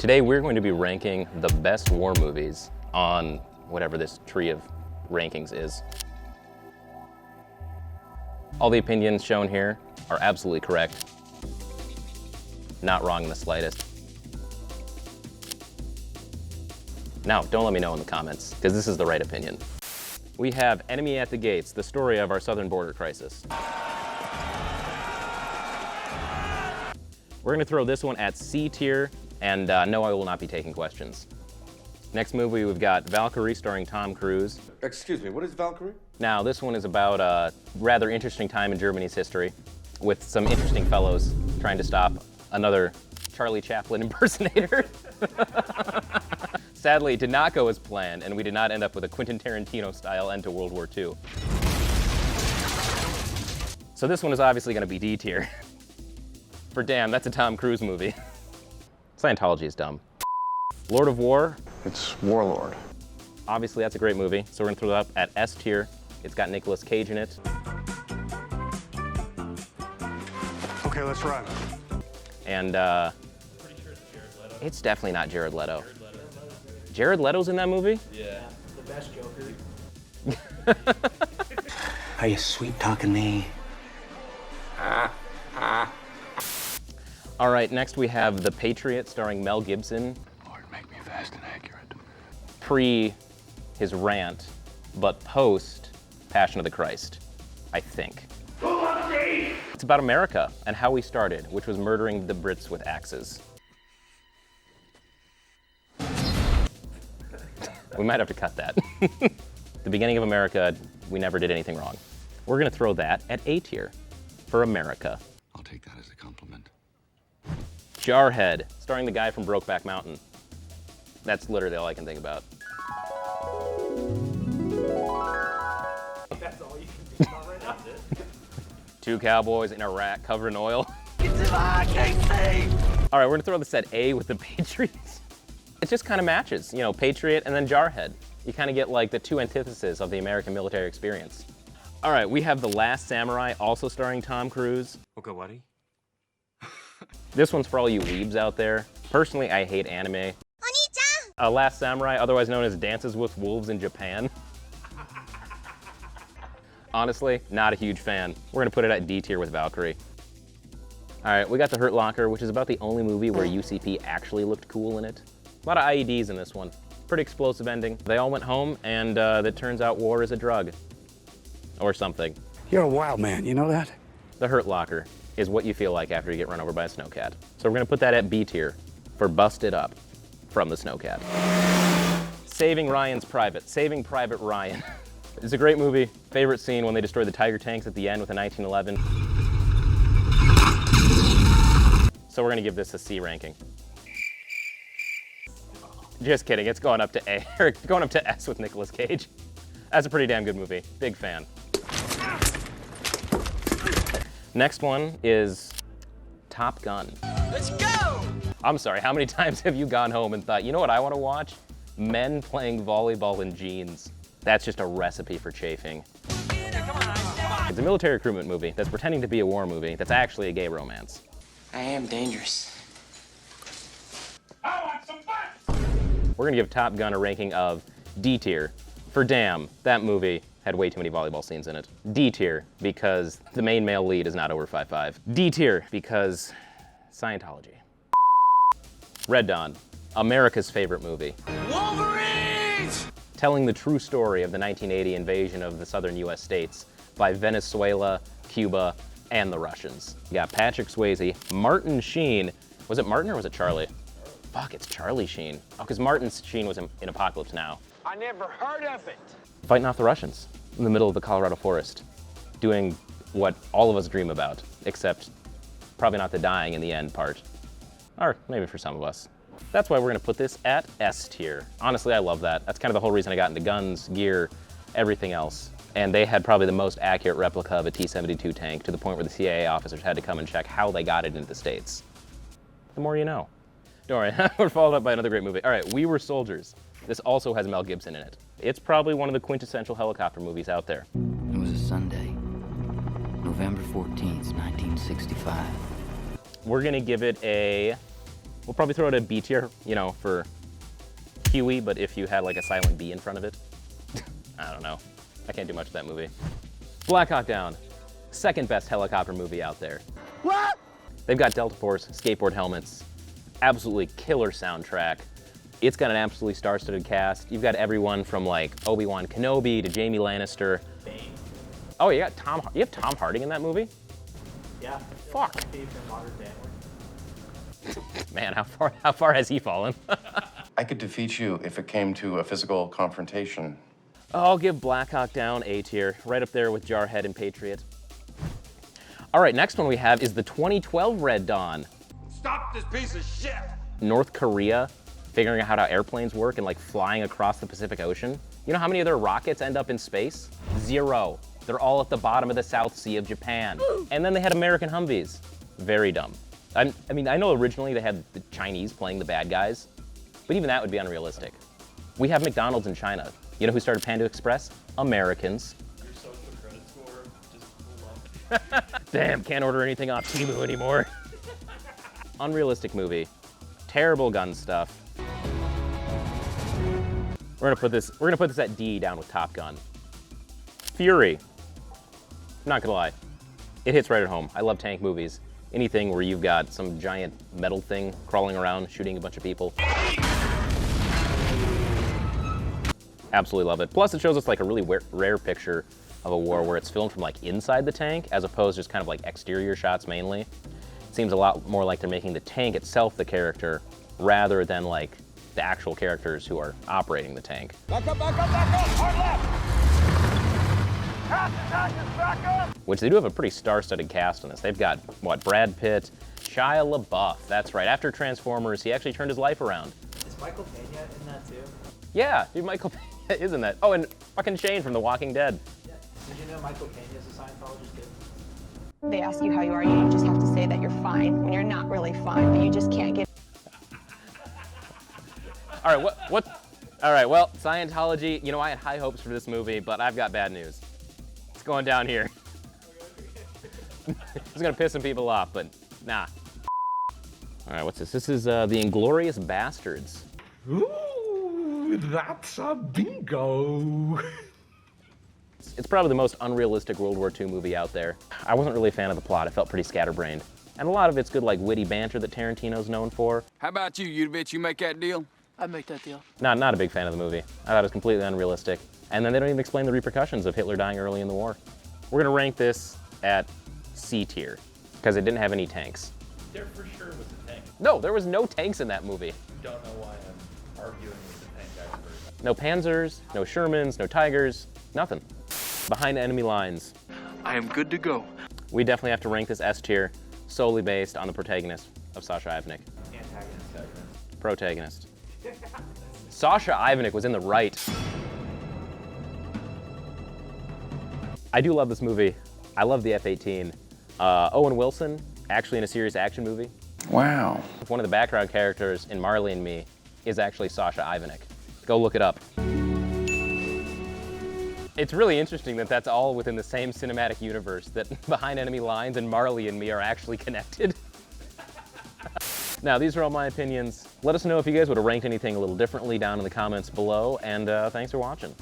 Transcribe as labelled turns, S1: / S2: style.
S1: Today we're going to be ranking the best war movies on whatever this tree of rankings is. All the opinions shown here are absolutely correct. Not wrong in the slightest. Now, don't let me know in the comments, because this is the right opinion. We have Enemy at the Gates, the story of our southern border crisis. We're gonna throw this one at C tier, and no, I will not be taking questions. Next movie, we've got Valkyrie starring Tom Cruise.
S2: Excuse me, what is Valkyrie?
S1: Now, this one is about a rather interesting time in Germany's history, with some interesting fellows trying to stop another Charlie Chaplin impersonator. Sadly, it did not go as planned, and we did not end up with a Quentin Tarantino-style end to World War II. So this one is obviously gonna be D tier. For damn, that's a Tom Cruise movie. Scientology is dumb. Lord of War.
S3: It's Warlord.
S1: Obviously, that's a great movie, so we're gonna throw it up at S tier. It's got Nicolas Cage in it.
S3: Okay, let's run.
S1: And pretty sure it's Jared Leto. It's definitely not Jared Leto. Jared Leto's in that movie?
S4: Yeah. The best Joker.
S5: Are you sweet talking me?
S1: All right, next we have The Patriot starring Mel Gibson.
S3: Lord, make me fast and accurate.
S1: Pre his rant, but post Passion of the Christ, I think. It's about America and how we started, which was murdering the Brits with axes. We might have to cut that. The beginning of America, we never did anything wrong. We're gonna throw that at A tier for America.
S3: I'll take that as a compliment.
S1: Jarhead, starring the guy from Brokeback Mountain. That's literally all I can think about.
S4: That's all you can think about right now.
S1: Two cowboys in Iraq covered in oil.
S4: Get to my KC!
S1: All right, we're gonna throw this at A with The Patriots. It just kind of matches, you know, Patriot and then Jarhead. You kind of get like the two antitheses of the American military experience. All right, we have The Last Samurai, also starring Tom Cruise.
S3: Okay, buddy.
S1: This one's for all you weebs out there. Personally, I hate anime. Last Samurai, otherwise known as Dances with Wolves in Japan. Honestly, not a huge fan. We're gonna put it at D tier with Valkyrie. All right, we got The Hurt Locker, which is about the only movie where UCP actually looked cool in it. A lot of IEDs in this one. Pretty explosive ending. They all went home, and it turns out war is a drug. Or something.
S5: You're a wild man, you know that?
S1: The Hurt Locker is what you feel like after you get run over by a snowcat. So we're gonna put that at B tier for Busted Up from the snowcat. Saving Private Ryan. It's a great movie. Favorite scene when they destroy the Tiger tanks at the end with a 1911. So we're gonna give this a C ranking. Just kidding, it's going up to A, or going up to S with Nicolas Cage. That's a pretty damn good movie, big fan. Next one is Top Gun.
S4: Let's go!
S1: I'm sorry, how many times have you gone home and thought, you know what I want to watch? Men playing volleyball in jeans. That's just a recipe for chafing. It's a military recruitment movie that's pretending to be a war movie that's actually a gay romance.
S5: I am dangerous.
S1: We're gonna give Top Gun a ranking of D tier. For damn, that movie had way too many volleyball scenes in it. D tier, because the main male lead is not over 5'5". D tier, because Scientology. Red Dawn, America's favorite movie.
S4: Wolverines!
S1: Telling the true story of the 1980 invasion of the southern US states by Venezuela, Cuba, and the Russians. You got Patrick Swayze, Martin Sheen. Was it Martin or was it Charlie? Fuck, it's Charlie Sheen. Oh, because Martin Sheen was in Apocalypse Now.
S4: I never heard of it.
S1: Fighting off the Russians in the middle of the Colorado forest, doing what all of us dream about, except probably not the dying in the end part. Or maybe for some of us. That's why we're gonna put this at S tier. Honestly, I love that. That's kind of the whole reason I got into guns, gear, everything else. And they had probably the most accurate replica of a T-72 tank, to the point where the CIA officers had to come and check how they got it into the States. The more you know. Don't worry, we're followed up by another great movie. All right, We Were Soldiers. This also has Mel Gibson in it. It's probably one of the quintessential helicopter movies out there.
S6: It was a Sunday, November 14th, 1965.
S1: We're gonna give it a We'll probably throw it a B tier, you know, for Huey, but if you had like a silent B in front of it. I don't know. I can't do much with that movie. Black Hawk Down, second best helicopter movie out there.
S4: What?
S1: They've got Delta Force skateboard helmets, absolutely killer soundtrack. It's got an absolutely star-studded cast. You've got everyone from like Obi-Wan Kenobi to Jamie Lannister. Oh, you have Tom Hardy in that movie?
S2: Yeah.
S1: Fuck.
S2: Steve from Modern Family.
S1: Man, how far has he fallen?
S6: I could defeat you if it came to a physical confrontation.
S1: I'll give Black Hawk Down A tier, right up there with Jarhead and Patriot. All right, next one we have is the 2012 Red Dawn.
S4: Stop this piece of shit!
S1: North Korea figuring out how airplanes work and like flying across the Pacific Ocean. You know how many of their rockets end up in space? 0. They're all at the bottom of the South Sea of Japan. And then they had American Humvees. Very dumb. I mean, I know originally they had the Chinese playing the bad guys, but even that would be unrealistic. We have McDonald's in China. You know who started Panda Express? Americans.
S2: Your social credit score just blew up.
S1: Damn, can't order anything off Temu anymore. Unrealistic movie. Terrible gun stuff. We're gonna put this at D down with Top Gun. Fury. Not gonna lie. It hits right at home. I love tank movies. Anything where you've got some giant metal thing crawling around, shooting a bunch of people. Absolutely love it. Plus it shows us like a really rare picture of a war where it's filmed from like inside the tank as opposed to just kind of like exterior shots mainly. It seems a lot more like they're making the tank itself the character rather than like the actual characters who are operating the tank.
S4: Back up, back up, back up! Hard left! Back up!
S1: Which they do have a pretty star-studded cast on this. They've got, what, Brad Pitt, Shia LaBeouf. That's right, after Transformers, he actually turned his life around.
S2: Is Michael Pena in that too?
S1: Yeah, dude, Michael Pena is in that. Oh, and fucking Shane from The Walking Dead.
S2: Yeah. Did you know Michael Pena is a Scientologist too?
S7: They ask you how you are, you just have to say that you're fine when you're not really fine, but you just can't get.
S1: All right, all right, well, Scientology, you know, I had high hopes for this movie, but I've got bad news. It's going down here. It's gonna piss some people off, but nah. All right, what's this? This is The Inglourious Bastards.
S8: Ooh, that's a bingo.
S1: It's probably the most unrealistic World War II movie out there. I wasn't really a fan of the plot. It felt pretty scatterbrained. And a lot of it's good, like, witty banter that Tarantino's known for.
S9: How about you bitch? You make that deal?
S2: I'd make that deal.
S1: Not a big fan of the movie. I thought it was completely unrealistic. And then they don't even explain the repercussions of Hitler dying early in the war. We're gonna rank this at C tier, because it didn't have any tanks.
S2: There for sure was a tank.
S1: No, there was no tanks in that movie.
S2: Don't know why I'm arguing with the tank expert.
S1: No Panzers, no Shermans, no Tigers, nothing. Behind enemy lines.
S9: I am good to go.
S1: We definitely have to rank this S tier, solely based on the protagonist of Sasha Ivanek.
S2: Antagonist.
S1: Protagonist. Sasha Ivanek was in the right. I do love this movie. I love the F-18. Owen Wilson, actually in a serious action movie.
S6: Wow.
S1: One of the background characters in Marley and Me is actually Sasha Ivanek. Go look it up. It's really interesting that that's all within the same cinematic universe, that Behind Enemy Lines and Marley and Me are actually connected. Now, these are all my opinions. Let us know if you guys would have ranked anything a little differently down in the comments below, and thanks for watching.